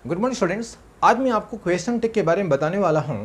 Good morning students. आज मैं आपको क्वेश्चन टैग के बारे में बताने वाला हूं।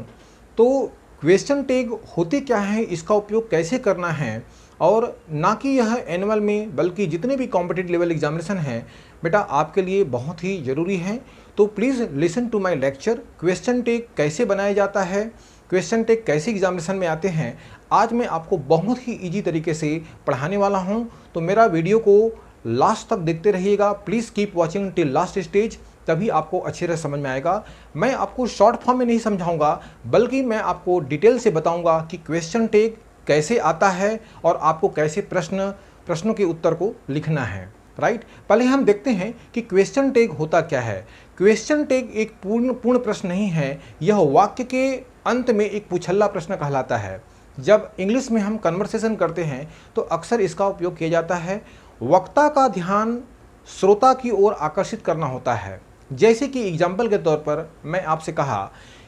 तो क्वेश्चन टैग होते क्या है, इसका उपयोग कैसे करना है, और ना कि यह एनुअल में बल्कि जितने भी कॉम्पिटिटिव लेवल एग्जामिनेशन हैं बेटा आपके लिए बहुत ही ज़रूरी है। तो please listen to my lecture. Question tag कैसे बनाया जाता है, क्वेश्चन टैग कैसे एग्जामिनेशन में आते हैं, आज मैं आपको बहुत ही ईजी तरीके से पढ़ाने वाला हूं। तो मेरा वीडियो को लास्ट तक देखते रहिएगा। Please keep watching till last stage, तभी आपको अच्छी तरह समझ में आएगा। मैं आपको शॉर्ट फॉर्म में नहीं समझाऊंगा, बल्कि मैं आपको डिटेल से बताऊंगा कि क्वेश्चन टैग कैसे आता है और आपको कैसे प्रश्नों के उत्तर को लिखना है। राइट, पहले हम देखते हैं कि क्वेश्चन टैग होता क्या है। क्वेश्चन टैग एक पूर्ण प्रश्न नहीं है, यह वाक्य के अंत में एक पुछल्ला प्रश्न कहलाता है। जब इंग्लिश में हम कन्वर्सेशन करते हैं तो अक्सर इसका उपयोग किया जाता है। वक्ता का ध्यान श्रोता की ओर आकर्षित करना होता है। जैसे कि एग्जाम्पल के तौर पर मैं आपसे कहा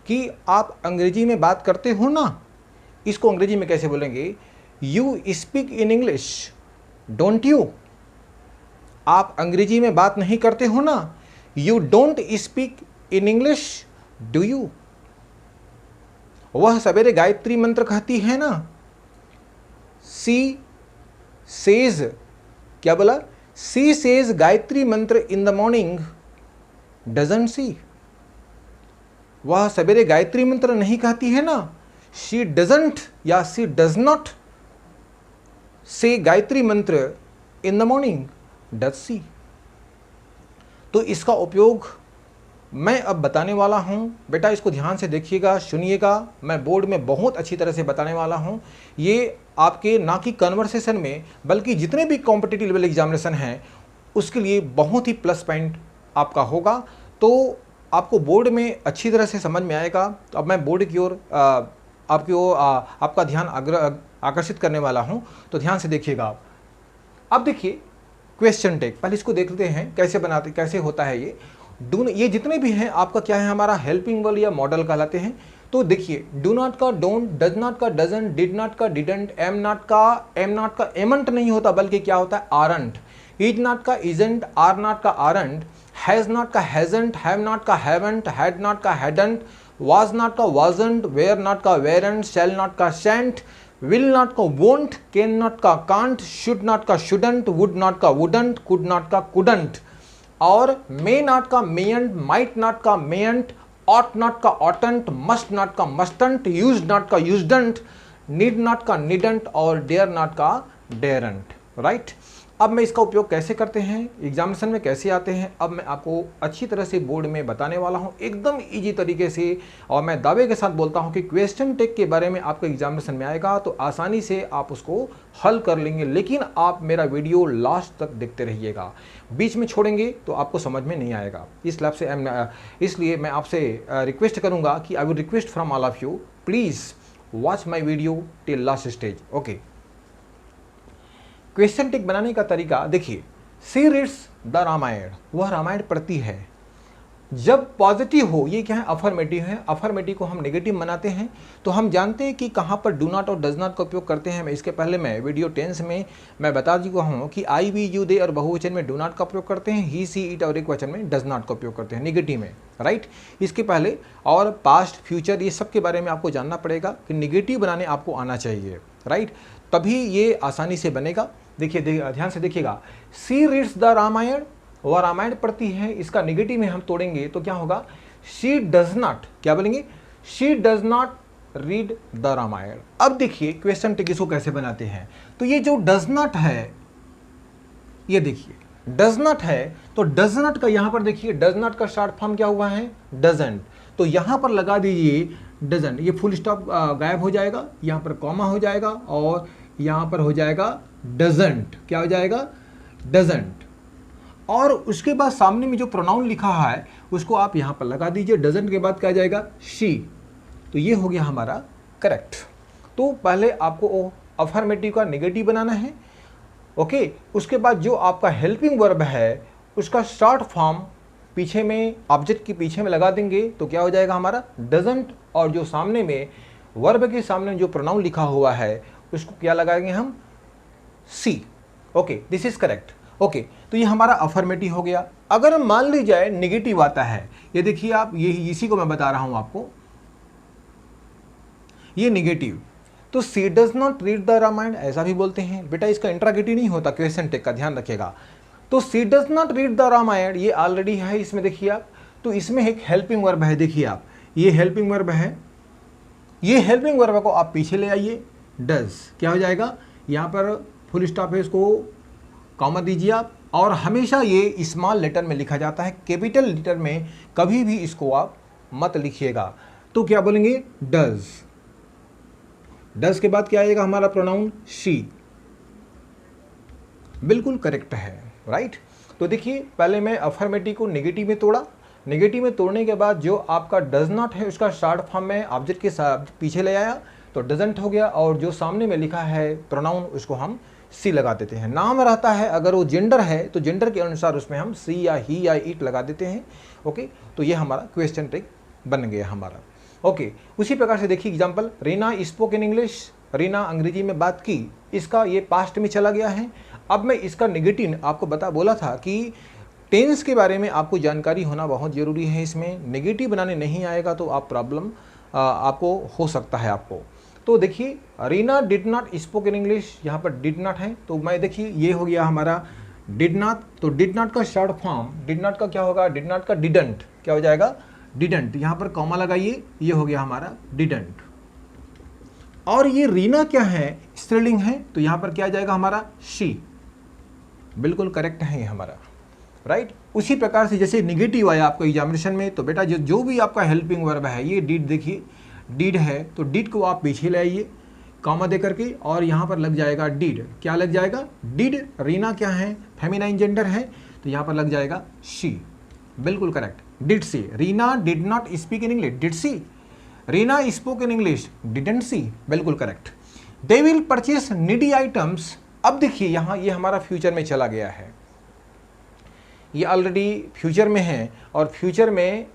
कि आप अंग्रेजी में बात करते हो ना, इसको अंग्रेजी में कैसे बोलेंगे? You speak in English don't you. आप अंग्रेजी में बात नहीं करते हो ना, you don't speak in English do you. वह सवेरे गायत्री मंत्र कहती है ना, सी सेज, क्या बोला? सी सेज गायत्री मंत्र in the morning doesn't see. वह सवेरे गायत्री मंत्र नहीं कहती है ना, शी डजंट या शी डज नॉट से गायत्री मंत्र in the morning does she. तो इसका उपयोग मैं अब बताने वाला हूं। बेटा इसको ध्यान से देखिएगा, सुनिएगा। मैं बोर्ड में बहुत अच्छी तरह से बताने वाला हूं। ये आपके ना कि कन्वर्सेशन में बल्कि जितने भी कॉम्पिटिटिव लेवल एग्जामिनेशन हैं उसके लिए बहुत ही प्लस पॉइंट आपका होगा। तो आपको बोर्ड में अच्छी तरह से समझ में आएगा। तो अब मैं बोर्ड की ओर आपकी ओर आपका ध्यान आकर्षित करने वाला हूं, तो ध्यान से देखिएगा आप। अब देखिए क्वेश्चन टैग, पहले इसको देख लेते हैं कैसे होता है ये जितने भी हैं आपका क्या है, हमारा हेल्पिंग वर्ब या मॉडल कहलाते हैं। तो देखिए, डू नॉट का डोंट, डज नॉट का डजंट, डिड नॉट का डिडंट, एम नॉट का एमंट नहीं होता बल्कि क्या होता है, आरंट। इज नॉट का इजंट, आर नॉट का आरंट, हैज नॉट का हैजंट, हैव नॉट का हैवंट, हैड नॉट का हैडंट, वाज नॉट का वाजंट, वेयर नॉट का वेरंट, शैल नॉट का शैंट, विल नॉट का वोंट, कैन नॉट का कांट, शुड नॉट का शुडंट, वुड नॉट का वुडंट, कुड नॉट का कुडंट, और मे नॉट का मेयंट, माइट नॉट का मेयंट, ऑट नॉट का ऑटंट, मस्ट नॉट का मस्टंट, यूज नॉट का यूजडंट, नीड नॉट का नीडंट, और डेयर नॉट का डेयरंट। राइट, अब मैं इसका उपयोग कैसे करते हैं, एग्जामिनेशन में कैसे आते हैं, अब मैं आपको अच्छी तरह से बोर्ड में बताने वाला हूं, एकदम इजी तरीके से। और मैं दावे के साथ बोलता हूं कि क्वेश्चन टैग के बारे में आपको एग्जामिनेशन में आएगा तो आसानी से आप उसको हल कर लेंगे। लेकिन आप मेरा वीडियो लास्ट तक देखते रहिएगा, बीच में छोड़ेंगे तो आपको समझ में नहीं आएगा। इसलिए मैं आपसे रिक्वेस्ट करूंगा कि I will request from all of you, please watch my video till last stage. Okay, question tag बनाने का तरीका देखिए। सी रीड्स द रामायण, वह रामायण पढ़ती है। जब पॉजिटिव हो, ये क्या है, अफर्मेटिव है। अफर्मेटिव को हम नेगेटिव बनाते हैं तो हम जानते हैं कि कहाँ पर डू नॉट और डज नॉट का उपयोग करते हैं। इसके पहले मैं वीडियो 10 में मैं बता चुका हूँ कि आई वी यू दे और बहुवचन में डू नॉट का उपयोग करते हैं, ही सी इट और एक वचन में डज नॉट का उपयोग करते हैं नेगेटिव में। राइट, इसके पहले और पास्ट फ्यूचर ये सब के बारे में आपको जानना पड़ेगा कि नेगेटिव बनाने आपको आना चाहिए। राइट, तभी ये आसानी से बनेगा। देखिए ध्यान से देखिएगा, सी रीड्स द रामायण, वह रामायण पढ़ती है। इसका नेगेटिव में हम तोड़ेंगे तो क्या होगा, शी डज नॉट, क्या बोलेंगे, she does not read the Ramayana. अब देखिए क्वेश्चन टैग इसको कैसे बनाते हैं। तो ये जो डज नॉट है, ये देखिए डज नॉट है, तो डज नॉट का यहां पर देखिए, डज नॉट का शॉर्ट फॉर्म क्या हुआ है, डजंट। तो यहां पर लगा दीजिए डजंट, ये फुल स्टॉप गायब हो जाएगा, यहां पर कॉमा हो जाएगा और यहां पर हो जाएगा डजंट। क्या हो जाएगा, डजंट। और उसके बाद सामने में जो प्रोनाउन लिखा है उसको आप यहां पर लगा दीजिए। डजंट के बाद क्या आ जाएगा, शी। तो ये हो गया हमारा करेक्ट। तो पहले आपको अफर्मेटिव का नेगेटिव बनाना है। ओके, उसके बाद जो आपका हेल्पिंग वर्ब है उसका शॉर्ट फॉर्म पीछे में, ऑब्जेक्ट के पीछे में लगा देंगे तो क्या हो जाएगा हमारा, डजंट। और जो सामने में वर्ब के सामने जो प्रोनाउन लिखा हुआ है उसको क्या लगाएंगे हम, she. Okay, this is correct. Okay, तो ये हमारा अफर्मेटिव हो गया। अगर मान ली जाए निगेटिव आता है, ये देखिए आप, ये इसी को मैं बता रहा हूं आपको, ये निगेटिव, तो she does not read the Ramayana ऐसा भी बोलते हैं। बेटा इसका इंट्रागेटिव नहीं होता, क्वेश्चन टेक का ध्यान रखिएगा। तो she does not read the Ramayana ये ऑलरेडी है इसमें, देखिए आप, तो इसमें एक हेल्पिंग वर्ब है, देखिए आप, ये हेल्पिंग वर्ब है। ये हेल्पिंग वर्ब को आप पीछे ले आइए, डज क्या हो जाएगा, यहाँ पर फुल स्टॉप है, इसको कॉमा दीजिए आप। और हमेशा ये स्मॉल लेटर में लिखा जाता है, कैपिटल लेटर में कभी भी इसको आप मत लिखिएगा। तो क्या बोलेंगे, डज। डज के बाद क्या आएगा हमारा प्रोनाउन शी, बिल्कुल करेक्ट है, राइट। तो देखिए पहले मैं अफर्मेटिव को नेगेटिव में तोड़ा, नेगेटिव में तोड़ने के बाद जो आपका डज नॉट है उसका शॉर्ट फॉर्म में ऑब्जेक्ट के साथ पीछे ले आया तो डजंट हो गया, और जो सामने में लिखा है प्रोनाउन उसको हम सी लगा देते हैं। नाम रहता है अगर वो जेंडर है तो जेंडर के अनुसार उसमें हम सी या ही या इट लगा देते हैं। ओके, तो ये हमारा क्वेश्चन टेक बन गया हमारा। ओके, उसी प्रकार से देखिए example, Reena spoke in English, Reena अंग्रेजी में बात की, इसका ये पास्ट में चला गया है। अब मैं इसका नेगेटिव आपको बोला था कि टेंस के बारे में आपको जानकारी होना बहुत ज़रूरी है। इसमें नेगेटिव बनाने नहीं आएगा तो आप प्रॉब्लम आपको हो सकता है आपको। तो देखिए Reena did not spoke in English, यहाँ पर डिड नॉट है, तो मैं देखिए ये हो गया हमारा डिड नॉट। तो डिड नॉट का शॉर्ट फॉर्म, डिड नॉट का क्या होगा, डिड नॉट का डिडंट क्या हो जाएगा, डिडंट। यहाँ पर कॉमा लगाइए, ये हो गया हमारा डिडंट। और ये रीना क्या है, स्त्रीलिंग है, तो यहाँ पर क्या आ जाएगा हमारा शी, बिल्कुल करेक्ट है ये हमारा, राइट। उसी प्रकार से जैसे निगेटिव आया आपको एग्जामिनेशन में, तो बेटा जो भी आपका हेल्पिंग वर्ब है, ये डिड, देखिए डिड है, तो डिड को आप पीछे ले आइए कॉमा दे करके, और यहाँ पर लग जाएगा डिड, क्या लग जाएगा, डिड। रीना क्या है, फेमिनाइन जेंडर है, तो यहाँ पर लग जाएगा शी, बिल्कुल correct. Did she, Reena did not speak in English, did she. Reena spoke in English, didn't she, बिल्कुल correct. They will purchase needy items, अब देखिए यहाँ ये हमारा फ्यूचर में चला गया है, ये ऑलरेडी फ्यूचर में है, और फ्यूचर में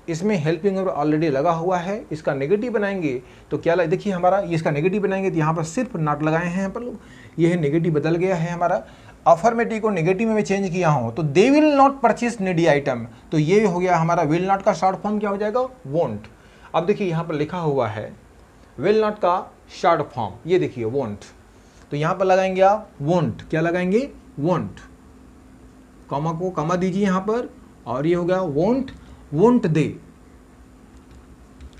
इसमें हेल्पिंग वर्ब ऑलरेडी लगा हुआ है। इसका नेगेटिव बनाएंगे तो क्या देखिए हमारा, ये इसका नेगेटिव बनाएंगे तो यहाँ पर सिर्फ नॉट लगाए हैं यहाँ पर लोग, ये है नेगेटिव बदल गया है हमारा। अफर्मेटिव को नेगेटिव में चेंज किया हूँ, तो they will not purchase needy item, तो ये हो गया हमारा विल नॉट का शॉर्ट फॉर्म क्या हो जाएगा, वोंट। अब देखिए यहाँ पर लिखा हुआ है विल नॉट का शॉर्ट फॉर्म, ये देखिए वोंट, तो यहाँ पर लगाएंगे आप वोंट, क्या लगाएंगे, वोंट। कॉमा को कॉमा दीजिए यहाँ पर, और ये हो गया वोंट, वोंट दे,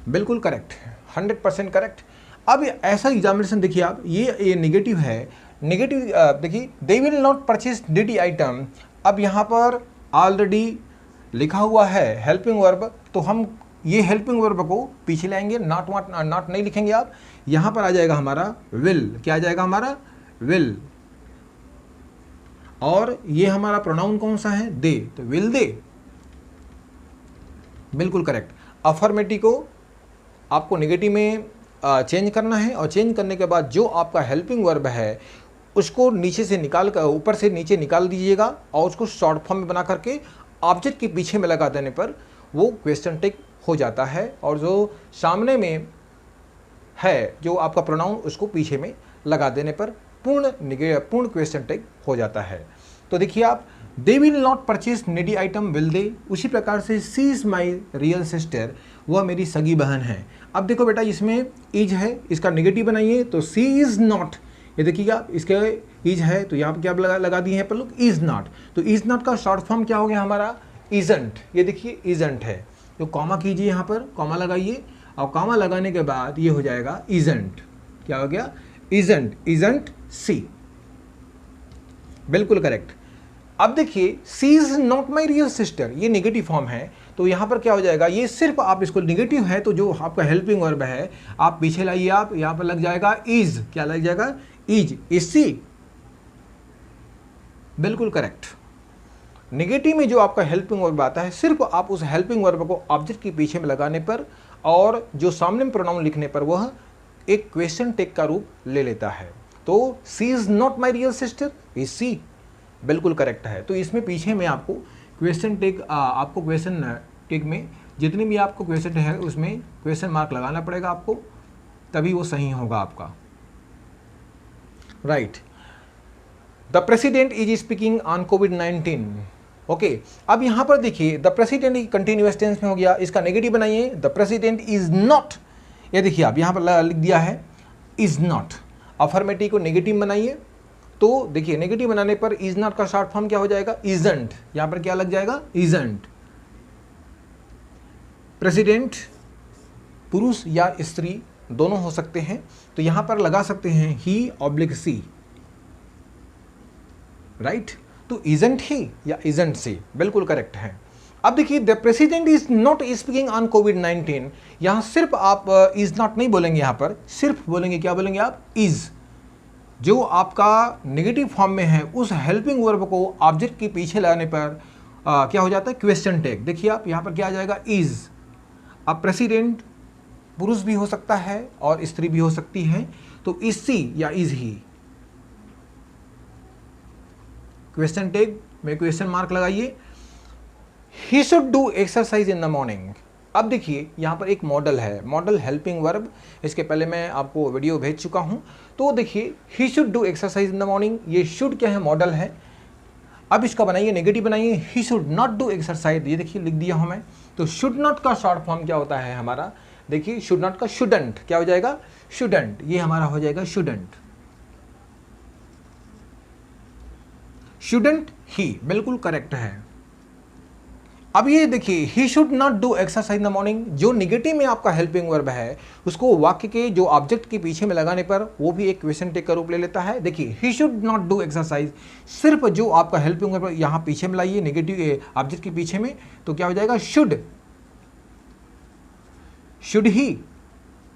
बिल्कुल करेक्ट, 100% करेक्ट। अब ऐसा एग्जामिनेशन देखिए आप, ये नेगेटिव है, नेगेटिव देखिए they will not purchase needy item, अब यहाँ पर ऑलरेडी लिखा हुआ है हेल्पिंग वर्ब, तो हम ये हेल्पिंग वर्ब को पीछे लाएंगे, नॉट नहीं लिखेंगे आप, यहाँ पर आ जाएगा हमारा विल, क्या आ जाएगा हमारा विल, और ये हमारा प्रोनाउन कौन सा है, दे, तो विल दे, बिल्कुल करेक्ट। अफर्मेटिव को आपको नेगेटिव में चेंज करना है, और चेंज करने के बाद जो आपका हेल्पिंग वर्ब है उसको नीचे से निकाल कर, ऊपर से नीचे निकाल दीजिएगा, और उसको शॉर्ट फॉर्म में बना करके ऑब्जेक्ट के पीछे में लगा देने पर वो क्वेश्चन टिक हो जाता है, और जो सामने में है जो आपका प्रोनाउन उसको पीछे में लगा देने पर पूर्ण क्वेश्चन टिक हो जाता है। तो देखिए आप, they will not purchase needy item, will they. उसी प्रकार से सी इज़ माई रियल सिस्टर, वह मेरी सगी बहन है। अब देखो बेटा इसमें इज है, इसका नेगेटिव बनाइए, तो सी इज़ नॉट, ये देखिएगा इसके इज है, तो यहाँ पर क्या लगा दिए हैं पर लोग, इज़ नॉट, तो इज़ नॉट का शॉर्ट फॉर्म क्या हो गया हमारा, इजंट, ये देखिए इजंट है, तो कॉमा कीजिए यहाँ पर, कॉमा लगाइए, और कॉमा लगाने के बाद ये हो जाएगा इजंट, क्या हो गया, इजंट, इजंट सी, बिल्कुल करेक्ट। अब देखिए she is not my real sister, ये नेगेटिव फॉर्म है, तो यहाँ पर क्या हो जाएगा, ये सिर्फ आप इसको नेगेटिव है तो जो आपका हेल्पिंग वर्ब है आप पीछे लाइए, आप यहाँ पर लग जाएगा इज, क्या लग जाएगा, इज सी, बिल्कुल करेक्ट। नेगेटिव में जो आपका हेल्पिंग वर्ब आता है सिर्फ आप उस हेल्पिंग वर्ब को ऑब्जेक्ट के पीछे में लगाने पर और जो सामने में प्रोनाउन लिखने पर वह एक क्वेश्चन टेक का रूप ले लेता है। तो she is not my real sister, is she, बिल्कुल करेक्ट है। तो इसमें पीछे में आपको क्वेश्चन टेक, आपको क्वेश्चन टेक में जितने भी आपको क्वेश्चन है उसमें क्वेश्चन मार्क लगाना पड़ेगा आपको, तभी वो सही होगा आपका, right. The president is speaking on covid. Okay, अब यहां पर देखिए द प्रेसिडेंट कंटिन्यूअस टेंस में हो गया, इसका नेगेटिव बनाइए, द प्रेसिडेंट इज नॉट, ये देखिए आप यहां पर लिख दिया है इज नॉट। अफर्मेटिव को नेगेटिव बनाइए, तो देखिए नेगेटिव बनाने पर इज नॉट का शॉर्ट फॉर्म क्या हो जाएगा, इजंट। यहां पर क्या लग जाएगा, इजंट। प्रेसिडेंट पुरुष या स्त्री दोनों हो सकते हैं, तो यहां पर लगा सकते हैं ही ऑब्लिक सी, राइट। तो इजंट ही या इजंट सी बिल्कुल करेक्ट है। अब देखिए the president is not speaking on कोविड-19, यहां सिर्फ आप इज नॉट नहीं बोलेंगे, यहां पर सिर्फ बोलेंगे, क्या बोलेंगे आप, इज। जो आपका नेगेटिव फॉर्म में है उस हेल्पिंग वर्ब को ऑब्जेक्ट के पीछे लगाने पर क्या हो जाता है, क्वेश्चन टैग। देखिए आप यहां पर क्या आ जाएगा, इज। अब प्रेसिडेंट पुरुष भी हो सकता है और स्त्री भी हो सकती है, तो इज सी या इज ही, क्वेश्चन टैग में क्वेश्चन मार्क लगाइए। He should do exercise in the morning. अब देखिए यहाँ पर एक मॉडल है, मॉडल हेल्पिंग वर्ब, इसके पहले मैं आपको वीडियो भेज चुका हूँ। तो देखिए he should do exercise in the morning, ये शुड क्या है, मॉडल है। अब इसका बनाइए, नेगेटिव बनाइए, he should not do exercise, ये देखिए लिख दिया हूँ मैं। तो शुड नॉट का शॉर्ट फॉर्म क्या होता है हमारा, देखिए शुड नॉट का शुडंट, क्या हो जाएगा, शुडंट, ये हमारा हो जाएगा शुडंट। शुडंट ही बिल्कुल करेक्ट है। अब ये देखिए he should not do exercise in the morning, जो निगेटिव में आपका हेल्पिंग वर्ब है उसको वाक्य के जो ऑब्जेक्ट के पीछे में लगाने पर वो भी एक क्वेश्चन टैग का रूप ले लेता है। देखिए he should not do exercise, सिर्फ जो आपका हेल्पिंग वर्ब यहाँ पीछे में लाइए, नेगेटिव ऑब्जेक्ट के पीछे में, तो क्या हो जाएगा, should. Should he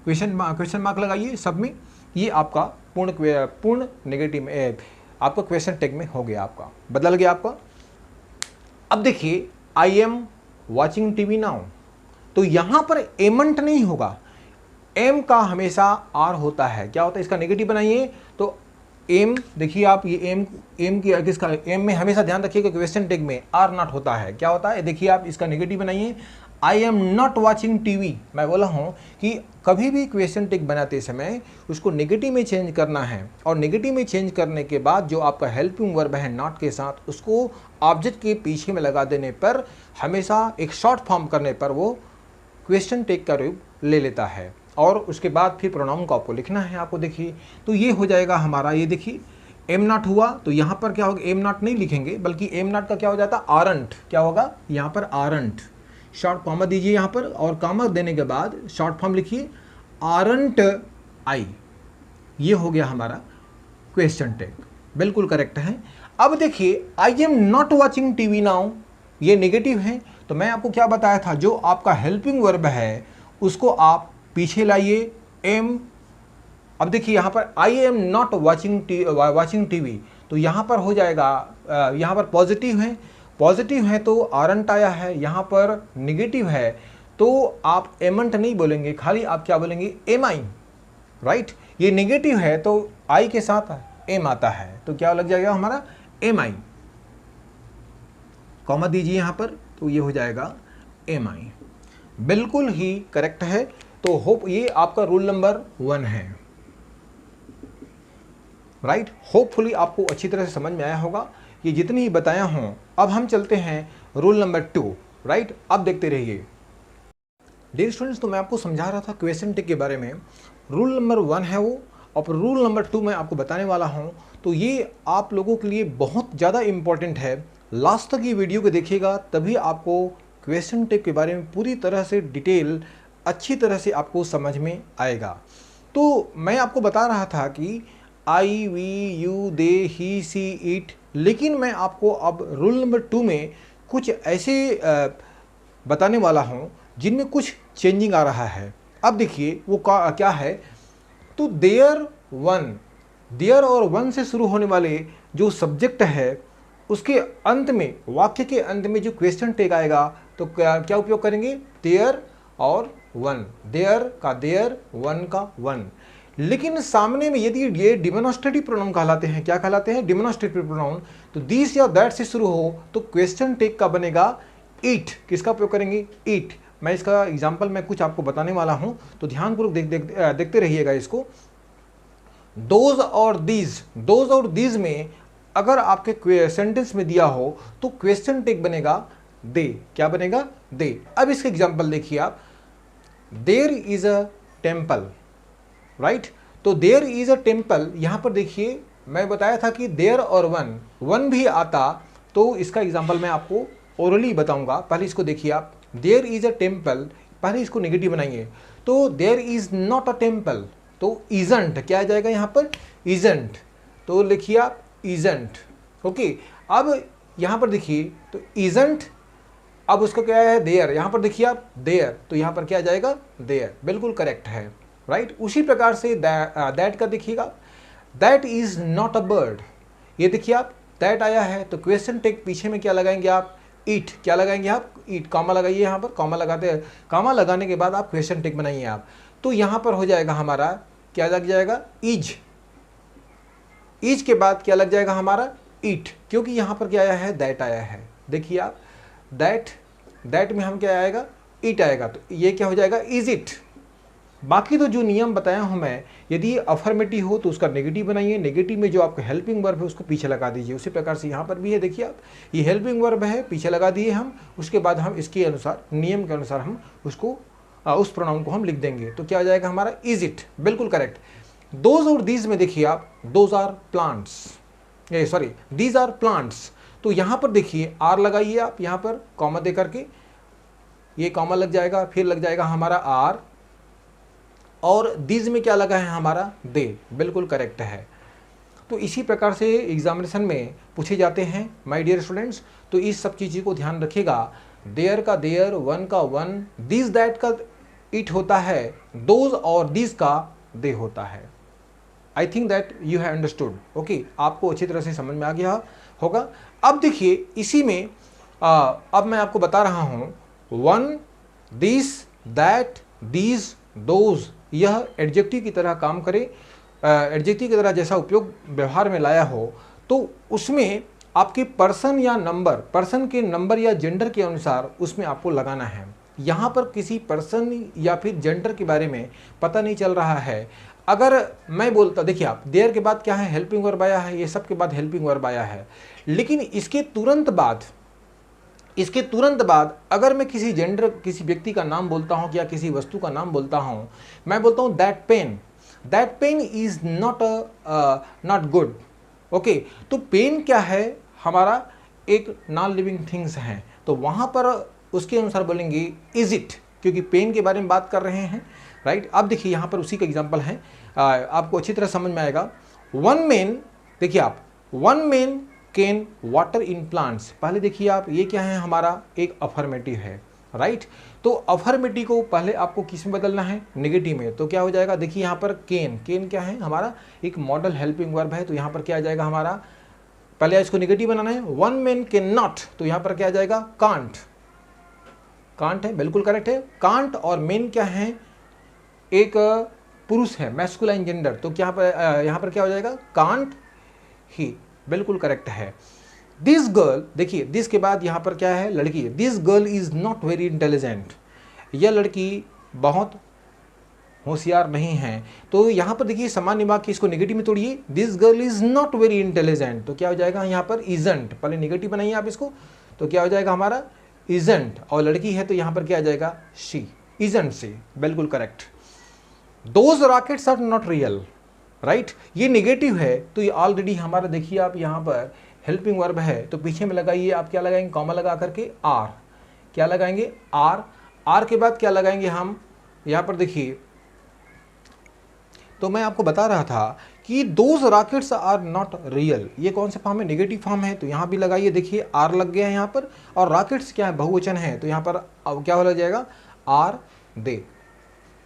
question mark लगाइए सब में, ये आपका पूर्ण नेगेटिव में आपका क्वेश्चन टैग में हो गया, आपका बदल गया आपका। अब देखिए I am watching TV now, तो यहां पर एमंट नहीं होगा, एम का हमेशा आर होता है, क्या होता है, इसका नेगेटिव बनाइए। तो एम देखिए आप, ये एम की किसका, एम में हमेशा ध्यान रखिएगा क्वेश्चन टैग में आर नॉट होता है, क्या होता है, देखिए आप इसका नेगेटिव बनाइए। I am not watching TV, मैं बोला हूँ कि कभी भी क्वेश्चन टैग बनाते समय उसको नेगेटिव में चेंज करना है, और नेगेटिव में चेंज करने के बाद जो आपका हेल्पिंग वर्ब है नॉट के साथ, उसको ऑब्जेक्ट के पीछे में लगा देने पर हमेशा एक शॉर्ट फॉर्म करने पर वो क्वेश्चन टैग का रूप ले लेता है, और उसके बाद फिर प्रोनाउन को आपको लिखना है। आपको देखिए तो ये हो जाएगा हमारा, ये देखिए एम नॉट हुआ, तो यहाँ पर क्या होगा, एम नॉट नहीं लिखेंगे बल्कि एम नॉट का क्या हो जाता है, आरंट, क्या होगा यहाँ पर आरंट, शॉर्ट कॉमा दीजिए यहाँ पर, और कॉमा देने के बाद शॉर्ट फॉर्म लिखिए आरंट आई, ये हो गया हमारा क्वेश्चन टैग, बिल्कुल करेक्ट है। अब देखिए I am not watching TV now, ये नेगेटिव है, तो मैं आपको क्या बताया था, जो आपका हेल्पिंग वर्ब है उसको आप पीछे लाइए एम। अब देखिए यहाँ पर I am not watching TV, तो यहाँ पर हो जाएगा, यहाँ पर पॉजिटिव है तो आरंट आया है, यहाँ पर निगेटिव है तो आप एमंट नहीं बोलेंगे, खाली आप क्या बोलेंगे, एम आई, राइट। ये नेगेटिव है तो आई के साथ एम आता है, तो क्या लग जाएगा हमारा, एम आई, कॉमा दीजिए यहाँ पर, तो ये हो जाएगा एम आई, बिल्कुल ही करेक्ट है। तो होप ये आपका रूल नंबर 1 है, राइट। होपफुली आपको अच्छी तरह से समझ में आया होगा, ये जितनी ही बताया हूँ। अब हम चलते हैं रूल नंबर 2, राइट। अब देखते रहिए डियर स्टूडेंट्स, तो मैं आपको समझा रहा था क्वेश्चन टैग के बारे में। रूल नंबर 1 है वो, और रूल नंबर 2 मैं आपको बताने वाला हूँ। तो ये आप लोगों के लिए बहुत ज़्यादा इम्पॉर्टेंट है, लास्ट तक ये वीडियो को देखिएगा, तभी आपको क्वेश्चन टैग के बारे में पूरी तरह से डिटेल अच्छी तरह से आपको समझ में आएगा। तो मैं आपको बता रहा था कि I, we, you, they, he, she, it, लेकिन मैं आपको अब रूल नंबर 2 में कुछ ऐसे बताने वाला हूँ जिनमें कुछ चेंजिंग आ रहा है। अब देखिए वो क्या है, तो देयर और वन से शुरू होने वाले जो सब्जेक्ट है उसके अंत में, वाक्य के अंत में जो क्वेश्चन टैग आएगा तो क्या उपयोग करेंगे, देयर और वन, देयर का देयर, वन का वन। लेकिन सामने में यदि ये डिमोन्स्ट्रेटिव प्रोनाउन कहलाते हैं, क्या कहलाते हैं, डिमोन्स्ट्रेटिव प्रोनाउन, तो दिस या दैट से शुरू हो तो क्वेश्चन टैग का बनेगा इट। किसका उपयोग करेंगे, इट। मैं इसका एग्जांपल मैं कुछ आपको बताने वाला हूं, तो ध्यानपूर्वक देखते रहिएगा इसको। दोज और दीज में अगर आपके सेंटेंस में दिया हो तो क्वेश्चन टेक बनेगा दे। क्या बनेगा? दे। अब इसके एग्जांपल देखिए आप, there is a temple, right. तो देयर इज अ टेम्पल, यहां पर देखिए मैं बताया था कि देयर और वन भी आता, तो इसका एग्जांपल मैं आपको ओरली बताऊंगा। पहले इसको देखिए आप, देयर इज अ टेम्पल, पहले इसको नेगेटिव बनाइए। तो there is not a temple, तो इजंट क्या आ जाएगा यहाँ पर? इजंट। तो लिखिए आप इजंट। ओके, अब यहाँ पर देखिए तो इजंट, अब उसका क्या है? देयर। यहाँ पर देखिए आप देयर, तो यहाँ पर क्या आ जाएगा? देयर। बिल्कुल करेक्ट है, राइट। उसी प्रकार से दैट का देखिएगा, that is not a bird. ये देखिए आप दैट आया है, तो क्वेश्चन टेक पीछे में क्या लगाएंगे आप? ईट। क्या लगाएंगे आप? ईट। कॉमा लगाइए, यहाँ पर कॉमा लगाते हैं, कॉमा लगाने के बाद आप क्वेश्चन टेक बनाइए आप। तो यहाँ पर हो जाएगा हमारा, क्या लग जाएगा? इज। इज के बाद क्या लग जाएगा हमारा? ईट, क्योंकि यहाँ पर क्या आया है? दैट आया है। देखिए आप दैट में हम क्या आएगा? ईट आएगा, तो ये क्या हो जाएगा? Is it. बाकी तो जो नियम बताया हूं मैं, यदि अफर्मेटिव हो तो उसका नेगेटिव बनाइए, नेगेटिव में जो आपका हेल्पिंग वर्ब है उसको पीछे लगा दीजिए। उसी प्रकार से यहाँ पर भी है, देखिए आप, ये हेल्पिंग वर्ब है, पीछे लगा दिए हम, उसके बाद हम इसके अनुसार, नियम के अनुसार हम उसको उस प्रोनाउन को हम लिख देंगे। तो क्या हो जाएगा हमारा? Is it. बिल्कुल करेक्ट। दोज और दीज में देखिए आप, those are plants, sorry these are plants, तो यहाँ पर देखिए आर लगाइए आप, यहाँ पर कॉमा दे करके, ये कॉमा लग जाएगा, फिर लग जाएगा हमारा आर, और दीज में क्या लगा है हमारा? दे। बिल्कुल करेक्ट है। तो इसी प्रकार से एग्जामिनेशन में पूछे जाते हैं माय डियर स्टूडेंट्स। तो इस सब चीज़ों को ध्यान रखिएगा। देयर का देयर, वन का वन, दिस दैट का इट होता है, दोज और दिस का दे होता है। I think that you have understood. Okay, आपको अच्छी तरह से समझ में आ गया होगा। अब देखिए इसी में अब मैं आपको बता रहा हूँ, one, this, that, these, those, यह एडजेक्टिव की तरह काम करे, एडजेक्टिव की तरह जैसा उपयोग व्यवहार में लाया हो, तो उसमें आपके पर्सन या नंबर, पर्सन के नंबर या जेंडर के अनुसार उसमें आपको लगाना है। यहाँ पर किसी पर्सन या फिर जेंडर के बारे में पता नहीं चल रहा है। अगर मैं बोलता, देखिए आप, देयर के बाद क्या है? हेल्पिंग वर्ब आया है, ये सब के बाद हेल्पिंग वर्ब आया है, लेकिन इसके तुरंत बाद अगर मैं किसी जेंडर, किसी व्यक्ति का नाम बोलता हूं या किसी वस्तु का नाम बोलता हूं, मैं बोलता हूं that pain is not good. Okay, तो पेन क्या है? हमारा एक नॉन लिविंग थिंग्स है, तो वहां पर उसके अनुसार बोलेंगे इज इट, क्योंकि पेन के बारे में बात कर रहे हैं, राइट। अब देखिए यहाँ पर उसी का एग्जाम्पल है, आपको अच्छी तरह समझ में आएगा। वन मैन, देखिए आप, one man can water in plants, पहले देखिए आप, ये क्या है? हमारा एक अफर्मेटिव है, राइट। तो अफर्मेटिव को पहले आपको किस में बदलना है? नेगेटिव में। तो क्या हो जाएगा? देखिए यहाँ पर कैन क्या है? हमारा एक मॉडल हेल्पिंग वर्ब है, तो यहाँ पर क्या आ जाएगा हमारा? पहले इसको नेगेटिव बनाना है। वन मैन कैन नॉट, तो यहाँ पर क्या आ जाएगा? कांट है। बिल्कुल करेक्ट है। कांट और मेन क्या है? एक पुरुष है, मैस्कुलाइन जेंडर, तो क्या यहाँ पर क्या हो जाएगा? Can't he. बिल्कुल करेक्ट है। दिस गर्ल, देखिए दिस के बाद यहाँ पर क्या है? लड़की। This girl is not very intelligent, यह लड़की बहुत होशियार नहीं है। तो यहाँ पर देखिए सामान्य वाक्य, इसको नेगेटिव में तोड़िए, this girl is not very intelligent, तो क्या हो जाएगा यहाँ पर? इजंट। पहले नेगेटिव बनाइए आप इसको, तो क्या हो जाएगा हमारा? इजंट। और लड़की है तो यहाँ पर क्या आ जाएगा? शी, इजंट से। बिल्कुल correct. Those rockets are not real, right. ये नेगेटिव है, तो ये ऑलरेडी हमारा, देखिए आप यहाँ पर हेल्पिंग वर्ब है, तो पीछे में लगाइए आप, क्या लगाएंगे? कॉमा लगा करके आर। क्या लगाएंगे? आर के बाद क्या लगाएंगे हम? यहाँ पर देखिए, तो मैं आपको बता रहा था कि those rockets are not real, ये कौन सा फॉर्म है? नेगेटिव फॉर्म है, तो यहाँ भी लगाइए, देखिए आर लग गया है यहाँ पर, और रॉकेट्स क्या है? बहुवचन है, तो यहाँ पर क्या हो जाएगा? Are they.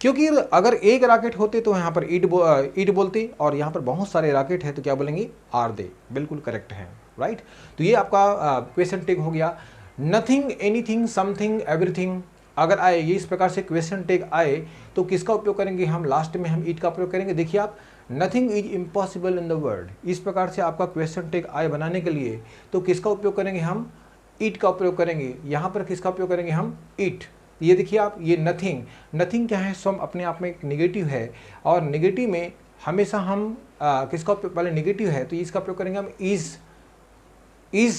क्योंकि अगर एक रॉकेट होते तो यहाँ पर ईट बोलते, और यहाँ पर बहुत सारे रॉकेट है तो क्या बोलेंगे? Are they. बिल्कुल करेक्ट है, राइट। तो ये आपका क्वेश्चन टेक हो गया। नथिंग, एनीथिंग, समथिंग, एवरीथिंग अगर आए, ये इस प्रकार से क्वेश्चन टेक आए तो किसका उपयोग करेंगे हम? लास्ट में हम ईट का प्रयोग करेंगे। देखिए आप, nothing is impossible in the world, इस प्रकार से आपका क्वेश्चन टेक आए बनाने के लिए तो किसका उपयोग करेंगे हम? ईट का उपयोग करेंगे। यहाँ पर किसका उपयोग करेंगे हम? ईट। ये देखिए आप, ये नथिंग क्या है? स्वयं अपने आप में एक निगेटिव है, और निगेटिव में हमेशा हम किसका उपयोग? पहले निगेटिव है तो इसका प्रयोग करेंगे हम इज, इज,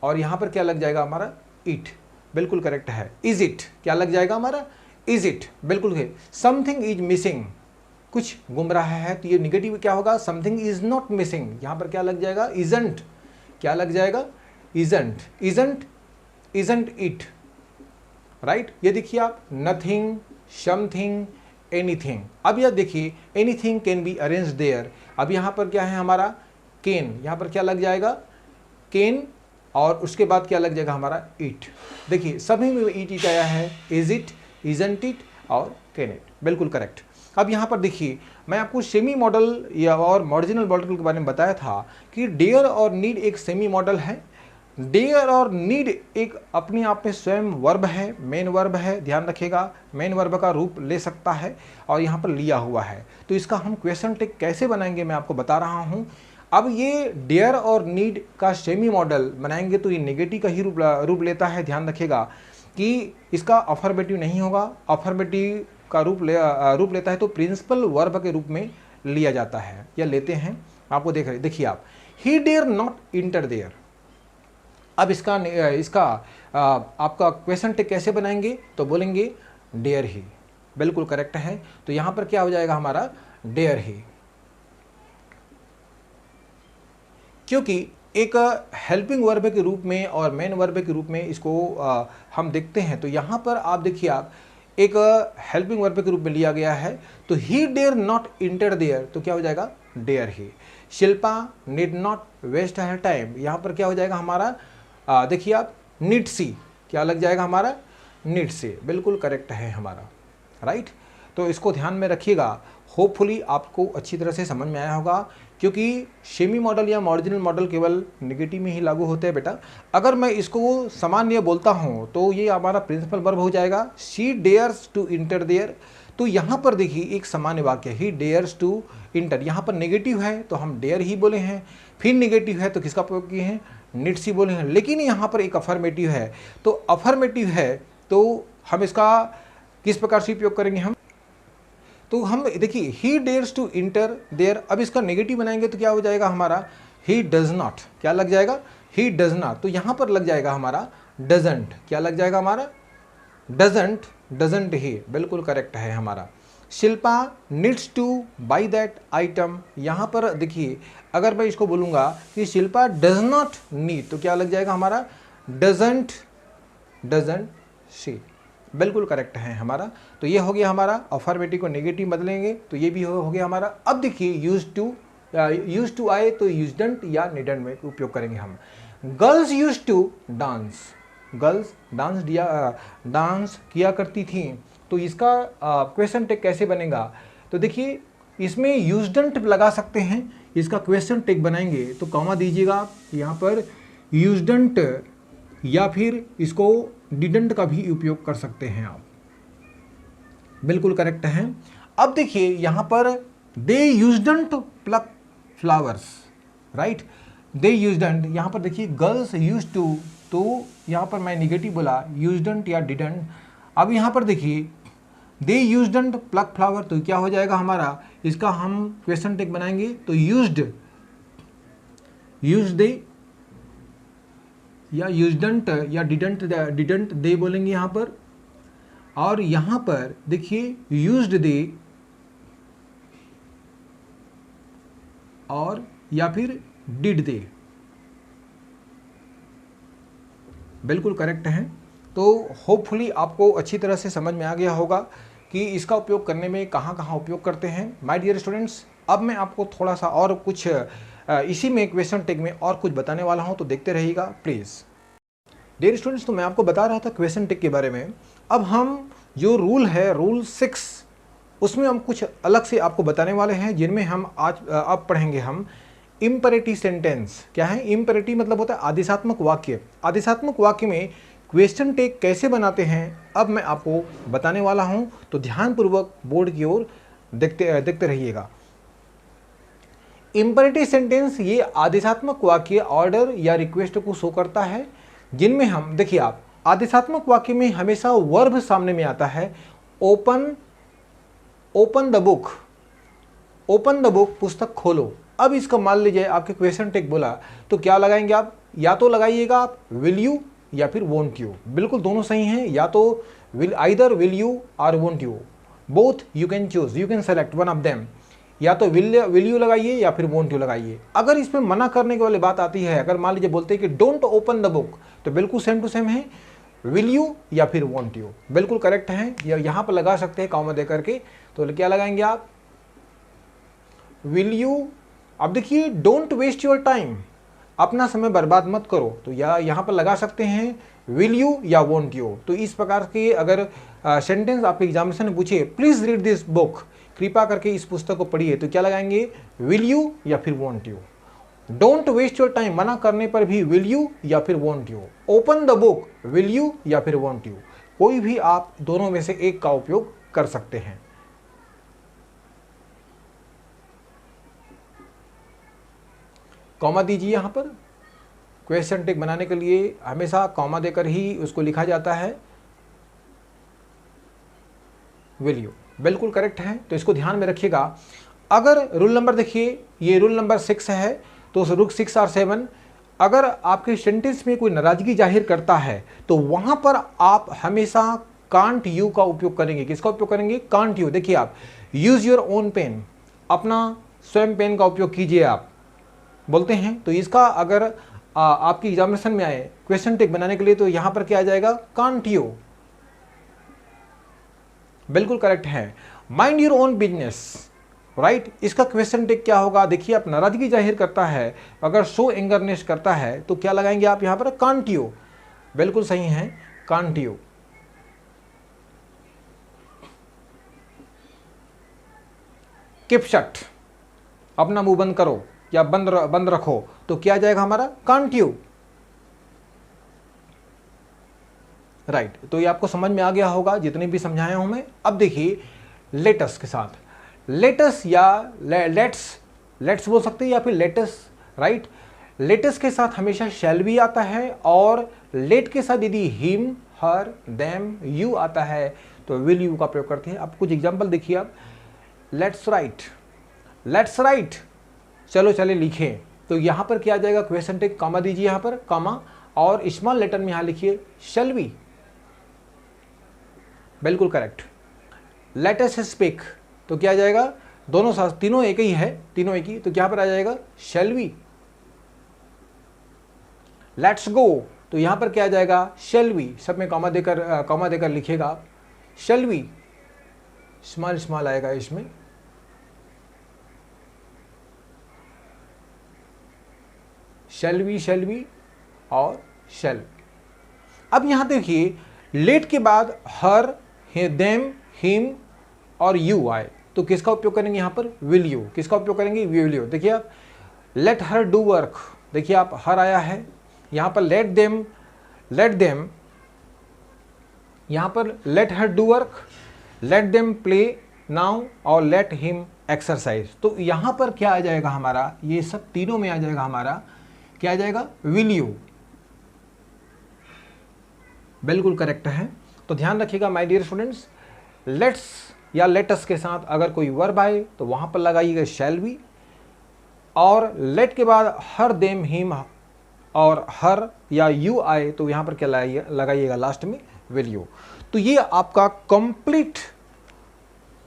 और यहाँ पर क्या लग जाएगा हमारा, इट, बिल्कुल करेक्ट है। इज इट क्या लग जाएगा हमारा, इज इट, बिल्कुल है। समथिंग इज मिसिंग, कुछ गुम रहा है, तो ये निगेटिव क्या होगा, समथिंग इज नॉट मिसिंग, यहाँ पर क्या लग जाएगा, इजंट, क्या लग जाएगा, isn't, isn't, isn't it, right. ये देखिए आप, नथिंग, समथिंग, एनीथिंग। अब यह देखिए, anything can be arrange there, अब यहाँ पर क्या है हमारा, कैन, यहाँ पर क्या लग जाएगा, कैन, और उसके बाद क्या लग जाएगा हमारा, इट। देखिए सभी में इट इट आया है, इज इट, इजंट इट और कैन इट, बिल्कुल करेक्ट। अब यहाँ पर देखिए, मैं आपको सेमी मॉडल या और मार्जिनल मॉडल के बारे में बताया था कि डेयर और नीड एक सेमी मॉडल है। डेयर और नीड एक अपने आप में स्वयं वर्ब है, मेन वर्ब है, ध्यान रखिएगा, मेन वर्ब का रूप ले सकता है और यहाँ पर लिया हुआ है। तो इसका हम क्वेश्चन टेक कैसे बनाएंगे मैं आपको बता रहा हूँ। अब ये डेयर और नीड का सेमी मॉडल बनाएंगे तो ये नेगेटिव का ही रूप लेता है। ध्यान रखिएगा कि इसका अफर्मेटिव नहीं होगा, अफर्मेटिव का रूप लेता है तो प्रिंसिपल वर्ब के रूप में लिया जाता है या लेते हैं। आपको देखिए आप, he dare not enter there. अब इसका आपका क्वेश्चन टेक कैसे बनाएंगे, तो बोलेंगे डेयर ही, बिल्कुल करेक्ट है। तो यहाँ पर क्या हो जाएगा हमारा, डेयर ही, क्योंकि एक हेल्पिंग वर्ब के रूप में और मेन वर्ब के रूप में इसको हम देखते हैं। तो यहाँ पर आप देखिए आप, एक हेल्पिंग वर्ब के रूप में लिया गया है। तो he dare not enter there, तो क्या हो जाएगा, dare he. Shilpa need not waste her time, यहाँ पर क्या हो जाएगा हमारा, देखिए आप, नीड सी, क्या लग जाएगा हमारा, नीड सी, बिल्कुल करेक्ट है हमारा, राइट। तो इसको ध्यान में रखिएगा, होपफुली आपको अच्छी तरह से समझ में आया होगा, क्योंकि सेमी मॉडल या मार्जिनल मॉडल केवल नेगेटिव में ही लागू होते हैं बेटा। अगर मैं इसको सामान्य बोलता हूँ तो ये हमारा प्रिंसिपल वर्ब हो जाएगा, she dares to enter there. तो यहाँ पर देखिए एक सामान्य वाक्य, ही डेयर्स टू इंटर, यहाँ पर नेगेटिव है तो हम डेयर ही बोले हैं, फिर नेगेटिव है तो किसका प्रयोग किए हैं, नीड सी बोले हैं। लेकिन यहाँ पर एक अफर्मेटिव है, तो अफर्मेटिव है तो हम इसका किस प्रकार से उपयोग करेंगे हम, तो हम देखिए, ही डेयर्स टू इंटर देयर। अब इसका नेगेटिव बनाएंगे तो क्या हो जाएगा हमारा, ही डज नॉट, क्या लग जाएगा, ही डज नॉट। तो यहाँ पर लग जाएगा हमारा डजंट, क्या लग जाएगा हमारा, डजंट, डजंट ही, बिल्कुल करेक्ट है हमारा। Shilpa needs two by that item, यहाँ पर देखिए अगर मैं इसको बोलूँगा कि शिल्पा डज नॉट नीड, तो क्या लग जाएगा हमारा, डजंट, डजंट शी, बिल्कुल करेक्ट है हमारा। तो ये हो गया हमारा, अफर्मेटिव को नेगेटिव बदलेंगे तो ये भी हो गया हमारा। अब देखिए यूज टू आए तो यूजडंट या नीडंट में उपयोग करेंगे हम। Girls use to dance, girls dance किया करती थी, तो इसका क्वेश्चन टेक कैसे बनेगा, तो देखिए इसमें यूजडंट लगा सकते हैं, इसका क्वेश्चन टेक बनाएंगे तो कॉमा दीजिएगा आप यहाँ पर, यूजडंट, या फिर इसको डिडंट का भी उपयोग कर सकते हैं आप, बिल्कुल करेक्ट है। अब देखिए यहाँ पर दे यूजडंट प्लक फ्लावर्स, राइट, दे यूजडंट, यहाँ पर देखिए गर्ल्स यूज टू, तो यहाँ पर मैं निगेटिव बोला, यूजडंट या डिडंट। अब यहाँ पर देखिए दे यूजडंट प्लक फ्लावर, तो क्या हो जाएगा हमारा, इसका हम क्वेश्चन टेक बनाएंगे तो यूज्ड, यूज दे या यूजडंट या डिडंट दे बोलेंगे यहाँ पर। और यहाँ पर देखिए यूज्ड दे और या फिर डिड दे, बिल्कुल करेक्ट है। तो होपफुली आपको अच्छी तरह से समझ में आ गया होगा कि इसका उपयोग करने में कहाँ कहाँ उपयोग करते हैं। माय डियर स्टूडेंट्स, अब मैं आपको थोड़ा सा और कुछ इसी में क्वेश्चन टेक में और कुछ बताने वाला हूँ, तो देखते रहिएगा प्लीज़। डियर स्टूडेंट्स, तो मैं आपको बता रहा था क्वेश्चन टेक के बारे में। अब हम जो रूल है, रूल 6, उसमें हम कुछ अलग से आपको बताने वाले हैं, जिनमें हम अब पढ़ेंगे हम इम्परेटिव सेंटेंस। क्या है इम्परेटिव, मतलब होता है आदेशात्मक वाक्य। आदेशात्मक वाक्य में क्वेश्चन टेक कैसे बनाते हैं अब मैं आपको बताने वाला हूं, तो ध्यानपूर्वक बोर्ड की ओर देखते रहिएगा। इम्परेटिव सेंटेंस ये आदेशात्मक वाक्य ऑर्डर या रिक्वेस्ट को शो करता है, जिनमें हम देखिए आप, आदेशात्मक वाक्य में हमेशा वर्ब सामने में आता है। Open the book, open the book, पुस्तक खोलो। अब इसका मान लीजिए आपके क्वेश्चन टेक बोला, तो क्या लगाएंगे आप, या तो लगाइएगा आप विल यू या फिर वोंट यू, बिल्कुल दोनों सही हैं, या तो विल आइदर विल यू और won't you, both you can choose, you can select one of them, या तो विल यू लगाइए या फिर वोंट यू लगाइए। अगर इसमें मना करने की वाली बात आती है, अगर मान लीजिए बोलते हैं कि डोंट ओपन द बुक, तो बिल्कुल सेम टू सेम है, विल यू या फिर वोंट यू, बिल्कुल करेक्ट है, या यहाँ पर लगा सकते हैं कॉमा दे करके। तो क्या लगाएंगे आप, विल यू। अब देखिए डोंट वेस्ट योर टाइम, अपना समय बर्बाद मत करो, तो या यहाँ पर लगा सकते हैं विल यू या वोंट यू। तो इस प्रकार के अगर सेंटेंस आपके एग्जामिनेशन में पूछे, प्लीज रीड दिस बुक, कृपा करके इस पुस्तक को पढ़िए, तो क्या लगाएंगे, विल यू या फिर won't you. Don't waste your time, मना करने पर भी विल यू या फिर won't you. Open the book, will you या फिर वोंट यू, कोई भी आप दोनों में से एक का उपयोग कर सकते हैं। कॉमा दीजिए, यहाँ पर क्वेश्चन टिक बनाने के लिए हमेशा कॉमा देकर ही उसको लिखा जाता है, विल यू, बिल्कुल करेक्ट है, तो इसको ध्यान में रखिएगा। अगर रूल नंबर देखिए, ये रूल नंबर 6 है, तो रूल 6 और 7, अगर आपके सेंटेंस में कोई नाराजगी जाहिर करता है तो वहां पर आप हमेशा कांट यू का उपयोग करेंगे। किसका उपयोग करेंगे, कांट यू। देखिए आप, यूज योर ओन पेन, अपना स्वयं पेन का उपयोग कीजिए आप बोलते हैं, तो इसका अगर आपकी एग्जामिनेशन में आए क्वेश्चन टिक बनाने के लिए, तो यहां पर क्या आ जाएगा, कांट यू, बिल्कुल करेक्ट है। Mind your own business, right, इसका क्वेश्चन टिक क्या होगा, देखिए आप, नाराजगी जाहिर करता है, अगर शो एंगरनेस करता है तो क्या लगाएंगे आप यहां पर, कांट यू, बिल्कुल सही है, कांट यू। कीप शट, अपना मुंह बंद करो या बंद रखो, तो क्या जाएगा हमारा, कांट यू, राइट। तो ये आपको समझ में आ गया होगा जितने भी समझाया हूं मैं। अब देखिए लेटस के साथ, लेटस या लेट्स बोल सकते हैं, या फिर लेटस, राइट। लेटस के साथ हमेशा शैल भी आता है, और लेट के साथ यदि हिम, हर, देम, यू आता है तो विल यू का प्रयोग करते हैं। अब कुछ एग्जांपल देखिए आप, लेट्स राइट, चलो चले लिखें, तो यहां पर क्या आ जाएगा, क्वेश्चन टिक, कॉमा दीजिए यहाँ पर, कॉमा, और स्मॉल लेटर में यहां लिखिए शैल बी, बिल्कुल करेक्ट। लेट अस स्पीक, तो क्या आ जाएगा, दोनों साथ, तीनों एक ही है, तीनों एक ही, तो क्या पर आ जाएगा, शैल वी। लेट्स गो, तो यहां पर क्या आ जाएगा, शैल वी, सब में कॉमा देकर लिखिएगा आप, शैल वी, स्मॉल आएगा इसमें, शैल वी और शैल। अब यहां देखिए लेट के बाद हर, देम, हिम और यू आए, तो किसका उपयोग करेंगे यहां पर, विल यू। किसका उपयोग करेंगे, विल यू। देखिए आप, लेट हर डू वर्क, देखिए आप, हर आया है, यहां पर लेट देम, यहां पर let her do work, let them play now, और लेट हिम एक्सरसाइज। तो यहां पर क्या आ जाएगा हमारा, ये सब तीनों में आ जाएगा हमारा, क्या आ जाएगा, विल यू, बिल्कुल करेक्ट है। तो ध्यान रखिएगा माय डियर स्टूडेंट्स, लेट्स या लेटस के साथ अगर कोई वर्ब आए तो वहां पर लगाइएगा शैल बी, और लेट के बाद हर, देम, हिम और हर या यू आए तो यहां पर क्या लगाइएगा लास्ट में, विल यू। तो ये आपका कंप्लीट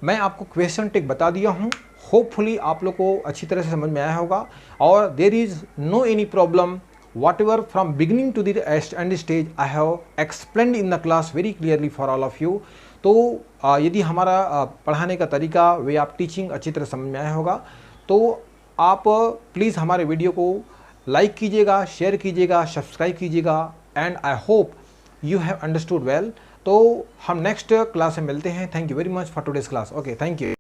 मैं आपको क्वेश्चन टिक बता दिया हूं। होपफुली आप लोग को अच्छी तरह से समझ में आया होगा, और there is no any problem whatever from beginning to the end stage I have explained in the class very clearly for all of you। तो यदि हमारा पढ़ाने का तरीका, वे आप टीचिंग अच्छी तरह समझ में आया होगा, तो आप प्लीज़ हमारे वीडियो को लाइक कीजिएगा, शेयर कीजिएगा, सब्सक्राइब कीजिएगा, and I hope you have understood well. तो हम नेक्स्ट क्लास में मिलते हैं। Thank you very much for today's class. Okay, thank you.